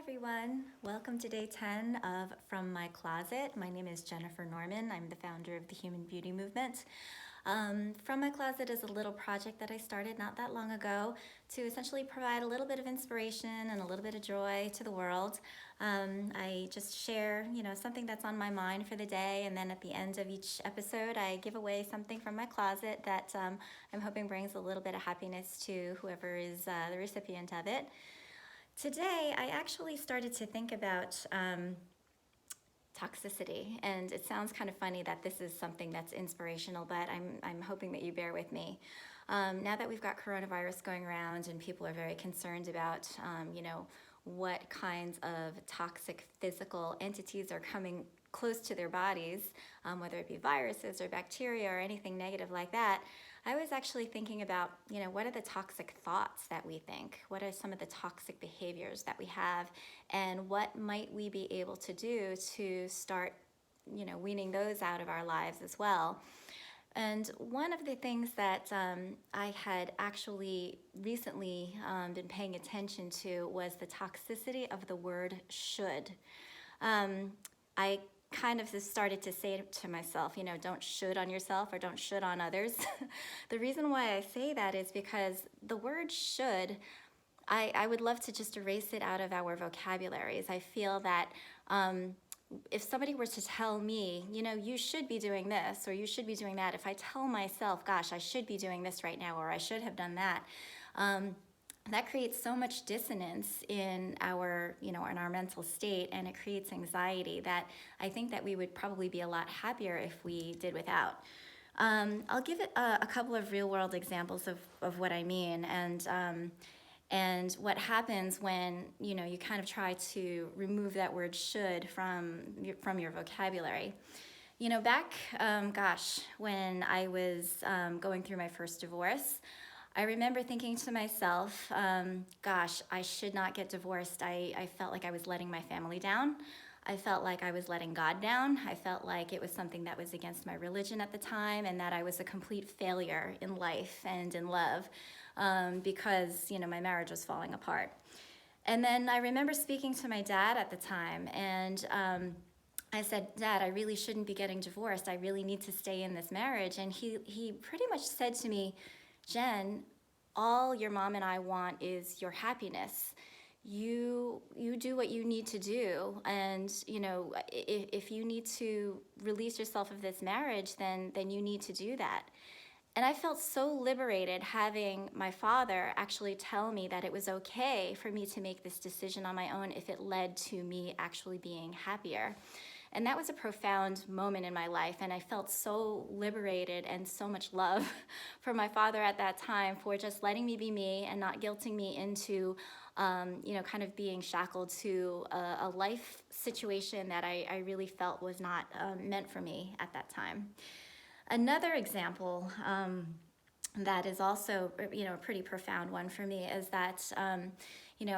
everyone. Welcome to day 10 of From My Closet. My name is Jennifer Norman. I'm the founder of the Human Beauty Movement. From My Closet is a little project that I started not that long ago to essentially provide a little bit of inspiration and a little bit of joy to the world. I just share, something that's on my mind for the day, and then at the end of each episode, I give away something from my closet that I'm hoping brings a little bit of happiness to whoever is the recipient of it. Today, I actually started to think about toxicity, and it sounds kind of funny that this is something that's inspirational, but I'm hoping that you bear with me. Now that we've got coronavirus going around and people are very concerned about, what kinds of toxic physical entities are coming close to their bodies, whether it be viruses or bacteria or anything negative like that, I was actually thinking about, what are the toxic thoughts that we think? What are some of the toxic behaviors that we have? And what might we be able to do to start, weaning those out of our lives as well? And one of the things that I had actually recently been paying attention to was the toxicity of the word should. I kind of just started to say to myself, don't should on yourself or don't should on others. The reason why I say that is because the word should, I would love to just erase it out of our vocabularies. I feel that if somebody were to tell me, you should be doing this or you should be doing that, if I tell myself, gosh, I should be doing this right now or I should have done that, that creates so much dissonance in our, in our mental state, and it creates anxiety that I think that we would probably be a lot happier if we did without. I'll give it a couple of real-world examples of what I mean, and what happens when you kind of try to remove that word should from your vocabulary. Back, when I was going through my first divorce, I remember thinking to myself, I should not get divorced. I felt like I was letting my family down. I felt like I was letting God down. I felt like it was something that was against my religion at the time, and that I was a complete failure in life and in love because, my marriage was falling apart. And then I remember speaking to my dad at the time, and I said, Dad, I really shouldn't be getting divorced. I really need to stay in this marriage. And he pretty much said to me, Jen, all your mom and I want is your happiness. You do what you need to do, and if you need to release yourself of this marriage, then you need to do that. And I felt so liberated having my father actually tell me that it was okay for me to make this decision on my own if it led to me actually being happier. And that was a profound moment in my life, and I felt so liberated and so much love for my father at that time for just letting me be me and not guilting me into, kind of being shackled to a life situation that I really felt was not meant for me at that time. Another example that is also, a pretty profound one for me is that,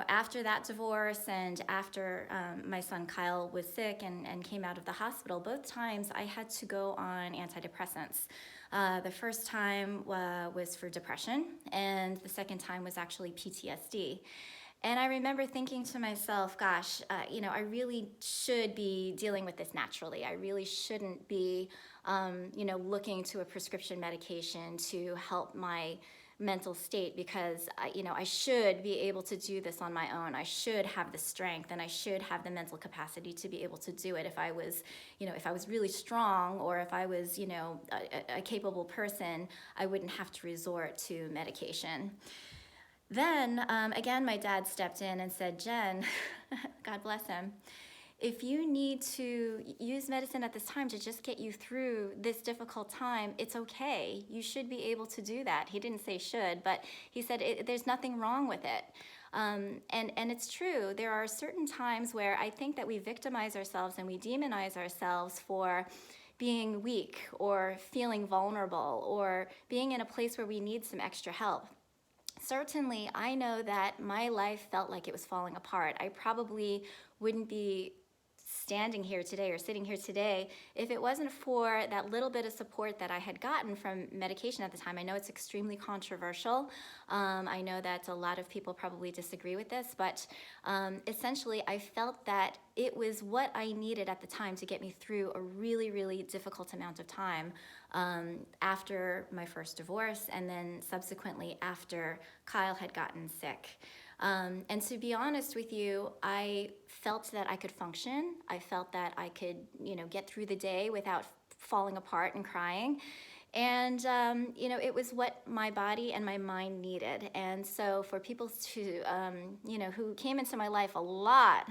after that divorce and after my son Kyle was sick and came out of the hospital, both times I had to go on antidepressants. The first time was for depression, and the second time was actually PTSD. And I remember thinking to myself, gosh, I really should be dealing with this naturally. I really shouldn't be, looking to a prescription medication to help my mental state, because, I should be able to do this on my own. I should have the strength, and I should have the mental capacity to be able to do it. If I was, if I was really strong, or if I was, a capable person, I wouldn't have to resort to medication. Then, again, my dad stepped in and said, Jen, God bless him, if you need to use medicine at this time to just get you through this difficult time, it's okay. You should be able to do that. He didn't say should, but he said there's nothing wrong with it. And it's true. There are certain times where I think that we victimize ourselves and we demonize ourselves for being weak or feeling vulnerable or being in a place where we need some extra help. Certainly, I know that my life felt like it was falling apart. I probably wouldn't be standing here today or sitting here today if it wasn't for that little bit of support that I had gotten from medication at the time. I know it's extremely controversial. I know that a lot of people probably disagree with this, but essentially I felt that it was what I needed at the time to get me through a really, really difficult amount of time after my first divorce, and then subsequently after Kyle had gotten sick. And to be honest with you, I felt that I could function. I felt that I could, get through the day without falling apart and crying. And, it was what my body and my mind needed. And so for people to, who came into my life a lot,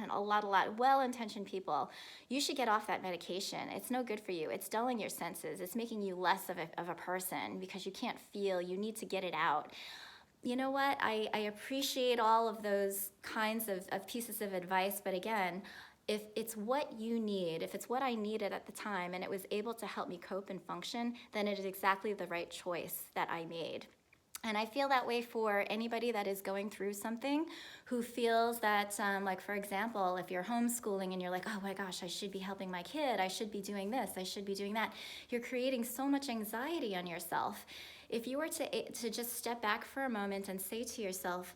well-intentioned people, you should get off that medication. It's no good for you. It's dulling your senses. It's making you less of a person because you can't feel. You need to get it out. You know what? I appreciate all of those kinds of pieces of advice, but again, if it's what you need, if it's what I needed at the time and it was able to help me cope and function, then it is exactly the right choice that I made. And I feel that way for anybody that is going through something who feels that, like for example, if you're homeschooling and you're like, oh my gosh, I should be helping my kid, I should be doing this, I should be doing that. You're creating so much anxiety on yourself. If you were to just step back for a moment and say to yourself,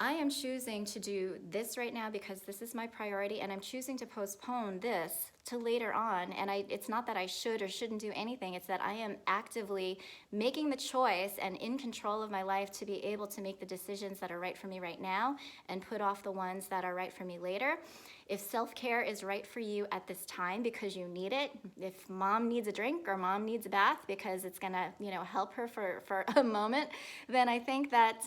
I am choosing to do this right now because this is my priority, and I'm choosing to postpone this to later on. And it's not that I should or shouldn't do anything. It's that I am actively making the choice and in control of my life to be able to make the decisions that are right for me right now and put off the ones that are right for me later. If self-care is right for you at this time because you need it, if mom needs a drink or mom needs a bath because it's gonna, help her for a moment, then I think that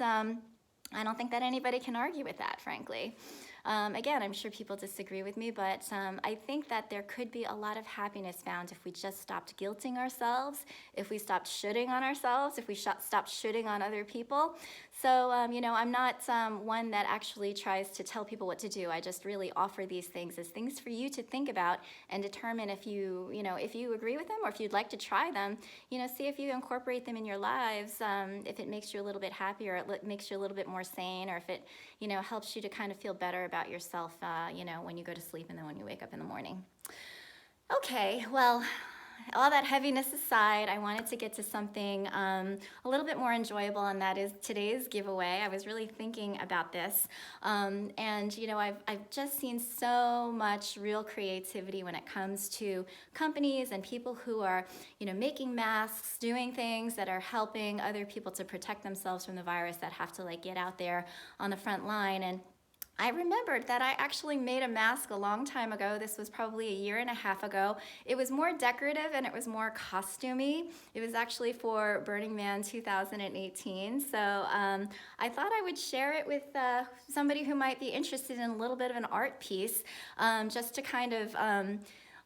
I don't think that anybody can argue with that, frankly. Again, I'm sure people disagree with me, but I think that there could be a lot of happiness found if we just stopped guilting ourselves, if we stopped shooting on ourselves, if we stopped shooting on other people. So, I'm not one that actually tries to tell people what to do. I just really offer these things as things for you to think about and determine if if you agree with them or if you'd like to try them, see if you incorporate them in your lives, if it makes you a little bit happier, it makes you a little bit more sane, or if it, helps you to kind of feel better about yourself, when you go to sleep and then when you wake up in the morning. Okay, well, all that heaviness aside, I wanted to get to something a little bit more enjoyable, and that is today's giveaway. I was really thinking about this, and I've just seen so much real creativity when it comes to companies and people who are, making masks, doing things that are helping other people to protect themselves from the virus, that have to get out there on the front line. And I remembered that I actually made a mask a long time ago. This was probably a year and a half ago. It was more decorative and it was more costumey. It was actually for Burning Man 2018. So I thought I would share it with somebody who might be interested in a little bit of an art piece, just to kind of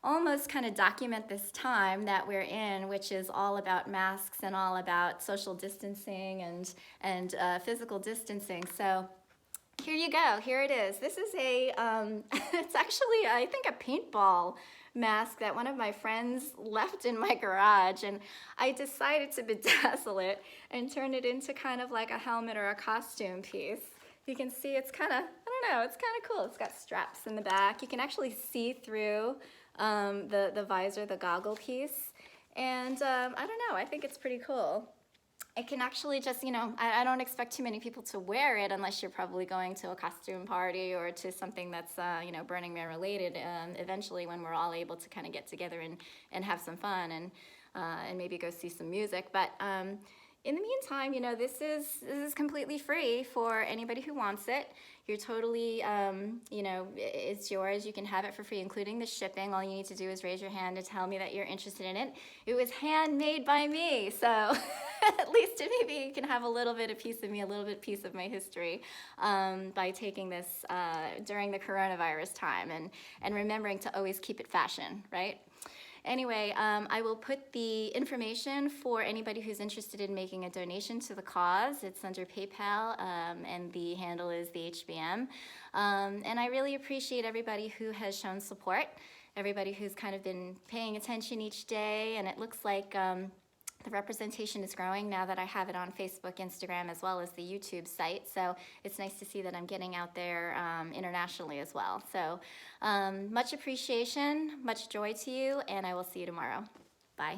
almost kind of document this time that we're in, which is all about masks and all about social distancing and physical distancing. So here you go. Here it is. This is it's actually, I think, a paintball mask that one of my friends left in my garage, and I decided to bedazzle it and turn it into kind of like a helmet or a costume piece. You can see it's kind of, I don't know, it's kind of cool. It's got straps in the back. You can actually see through the visor, the goggle piece, and I don't know, I think it's pretty cool. It can actually just, I don't expect too many people to wear it unless you're probably going to a costume party or to something that's, Burning Man related, eventually when we're all able to kind of get together and have some fun and maybe go see some music. But in the meantime, this is completely free for anybody who wants it. You're totally, it's yours. You can have it for free, including the shipping. All you need to do is raise your hand and tell me that you're interested in it. It was handmade by me, so at least maybe you can have a little bit of piece of me, a little bit piece of my history by taking this during the coronavirus time and remembering to always keep it fashion, right? Anyway, I will put the information for anybody who's interested in making a donation to the cause. It's under PayPal, and the handle is the HBM. And I really appreciate everybody who has shown support, everybody who's kind of been paying attention each day, and it looks like the representation is growing now that I have it on Facebook, Instagram, as well as the YouTube site. So it's nice to see that I'm getting out there internationally as well. So much appreciation, much joy to you, and I will see you tomorrow. Bye.